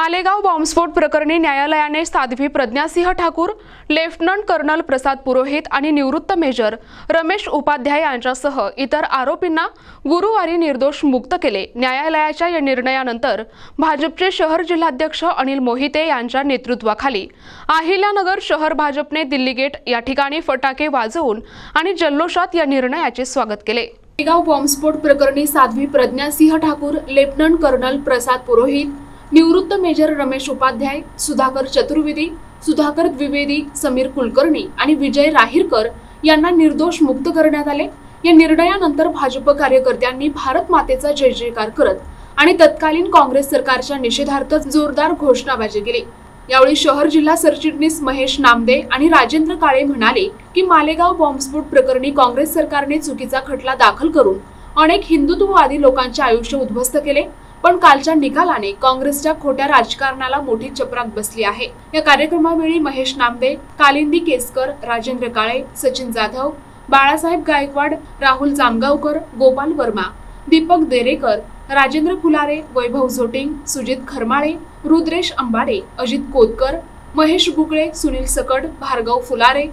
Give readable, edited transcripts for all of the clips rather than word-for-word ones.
मालेगाव बॉम्बस्फोट प्रकरणी न्यायालयाने साध्वी प्रज्ञासिंह ठाकूर, लेफ्टनंट कर्नल प्रसाद पुरोहित आणि निवृत्त मेजर रमेश उपाध्याय यांच्यासह इतर आरोपींना गुरुवारी निर्दोष मुक्त केले। न्यायालयाच्या या निर्णयानंतर भाजपचे शहर जिल्हाध्यक्ष अनिल मोहिते यांच्या नेतृत्वाखाली अहिल्यानगर शहर भाजपने दिल्ली गेट या ठिकाणी फटाके वाजवून आणि जल्लोषात या निर्णयाचे स्वागत केले। मालेगाव बॉम्बस्फोट प्रकरणी साध्वी प्रज्ञासिंह ठाकूर, लेफ्टनंट कर्नल प्रसाद पुरोहित, निवृत्त मेजर रमेश उपाध्याय, सुधाकर चतुर्वेदी, सुधाकर द्विवेदी, समीर कुलकर्णी आणि विजय राहीरकर यांना निर्दोष मुक्त करण्यात आले। या निर्णयानंतर भाजप कार्यकर्त्यांनी भारत मातेचा जय जयकार करत आणि तत्कालीन काँग्रेस सरकारच्या निषेधार्थ जोरदार घोषणाबाजी केली। यावेळी शहर जिल्हा सरचिटणीस महेश नामदे आणि राजेंद्र काळे म्हणाले की मालेगाव बॉम्बस्फोट प्रकरणी काँग्रेस सरकारने चुकीचा खटला दाखल करून अनेक हिंदुत्ववादी लोकांचे आयुष्य उद्ध्वस्त केले, पण कालच्या निकालाने काँग्रेसच्या खोट्या राजकारणाला मोठी चपराक बसली आहे। या कार्यक्रमावेळी महेश नामदे, कालिंदी केसकर, राजेंद्र काळे, सचिन जाधव, बाळासाहेब गायकवाड, राहुल जामगावकर, गोपाल वर्मा, दीपक देरेकर, राजेंद्र फुलारे, वैभव झोटिंग, सुजित खरमाळे, रुद्रेश अंबाडे, अजित कोतकर, महेश बुकळे, सुनील सकट, भार्गव फुलारे,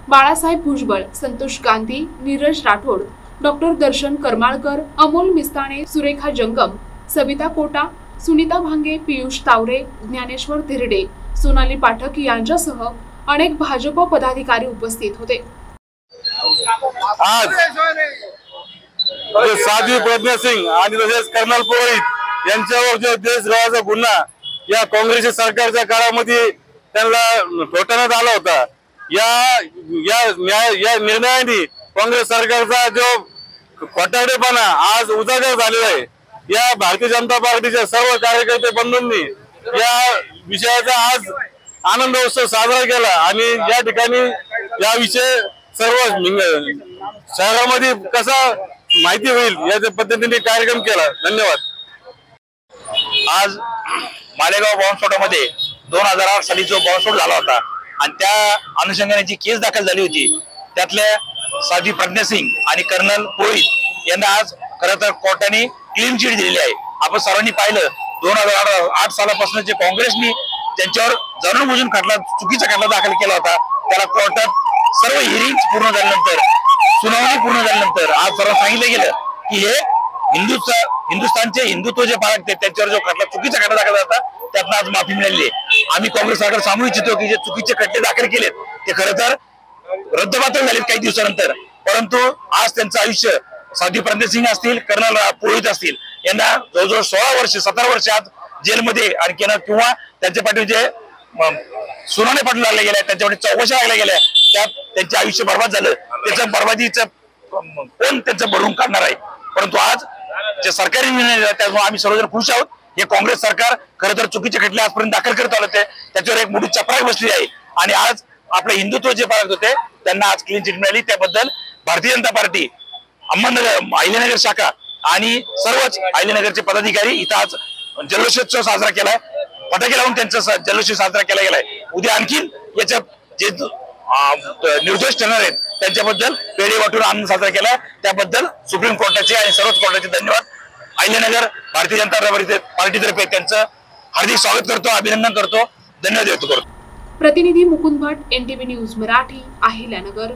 बाळासाहेब भुजबळ, संतोष गांधी, नीरज राठोड, डॉक्टर दर्शन करमाळकर, अमोल मिस्ताने, सुरेखा जंगम, सविता कोटा, सुनीता भांगे, पीयूष तावरे, ज्ञानेश्वर धिरडे, सोनाली पाठक यांच्यासह अनेक भाजप पदाधिकारी उपस्थित होते। आज साध्वी प्रज्ञासिंह आणि तसेच कर्नल पुरोहित यांच्यावर जो देशद्रोहाचा गुन्हा या काँग्रेसच्या सरकारच्या काळामध्ये त्यांना ठोठावण्यात आला होता, या निर्णयाने काँग्रेस सरकारचा जो खोटारडेपणा आज उजागर झालेला आहे। या भारतीय जनता पार्टीच्या सर्व कार्यकर्ते बंधूंनी या विषयाचा आज आनंद उत्सव साजरा केला आणि या ठिकाणी या विषय सर्व शहरामध्ये कसा माहिती होईल या पद्धतीने कार्यक्रम केला। धन्यवाद। आज मालेगाव बॉम्बस्फोटामध्ये 2008 साली जो बॉम्बस्फोट झाला होता आणि त्या अनुषंगाने जी केस दाखल झाली होती त्यातल्या साध्वी प्रज्ञासिंह आणि कर्नल पुरोहित यांना आज खरं तर कोर्टाने क्लीन चिट दिलेली आहे। आपण सर्वांनी पाहिलं 2008 सालापासून जे काँग्रेसने त्यांच्यावर जाणून-बुजून चुकीचा खटला दाखल केला होता, त्याला कोर्टात सर्व हिअरिंग पूर्ण झाल्यानंतर, सुनावणी पूर्ण झाल्यानंतर आज सर्व सांगितलं गेलं की हे हिंदुस्थानचे हिंदुत्व जे बाळगते त्यांच्यावर जो खटला चुकीचा खटला दाखल होता त्यातनं आज माफी मिळाली आहे। आम्ही काँग्रेस सरकार सांगू इच्छितो की जे चुकीचे खटले दाखल केलेत ते खरं तर रद्दबातल झालेत काही दिवसानंतर, परंतु आज त्यांचं आयुष्य साध्वी प्रज्ञासिंह असतील, कर्नल पुरोहित असतील यांना जवळजवळ 16 वर्ष 17 वर्ष आज जेलमध्ये आणखी किंवा त्यांच्या पाठी जे सुनावणी पाठवल्या गेल्या, त्यांच्यावर चौकशा लागल्या गेल्या, त्यात त्यांचे आयुष्य बर्बाद झालं। त्याच्या बर्बादीचं कोण त्यांचं भरून काढणार आहे? परंतु आज जे सरकारी निर्णय झाला त्यामुळे आम्ही सर्वजण खुश आहोत। हे काँग्रेस सरकार खरं तर चुकीचे खटले आजपर्यंत दाखल करत आलं होते, त्याच्यावर एक मोठी चपराक बसली आहे आणि आज आपलं हिंदुत्व जे बाळगत होते त्यांना आज क्लीन चिट मिळाली। त्याबद्दल भारतीय जनता पार्टी अहमदनगर अहिल्यानगर शाखा आणि सर्वच अहिल्यानगरचे पदाधिकारी इथं आज जल्लोषोत्सव साजरा केलाय, फटाके लावून त्यांचा जल्लोषोत्सव साजरा केला गेलाय। उद्या आणखीन याच्यात जे निर्दोष ठरणार आहेत त्यांच्याबद्दल पेढे वाटून आनंद साजरा केलाय, त्याबद्दल सुप्रीम कोर्टाचे आणि सर्वच कोर्टाचे धन्यवाद। अहिल्यानगर भारतीय जनता पार्टीतर्फे त्यांचं हार्दिक स्वागत करतो, अभिनंदन करतो, धन्यवाद व्यक्त करतो। प्रतिनिधी मुकुंद भट, NTV न्यूज मराठी, अहिल्यानगर।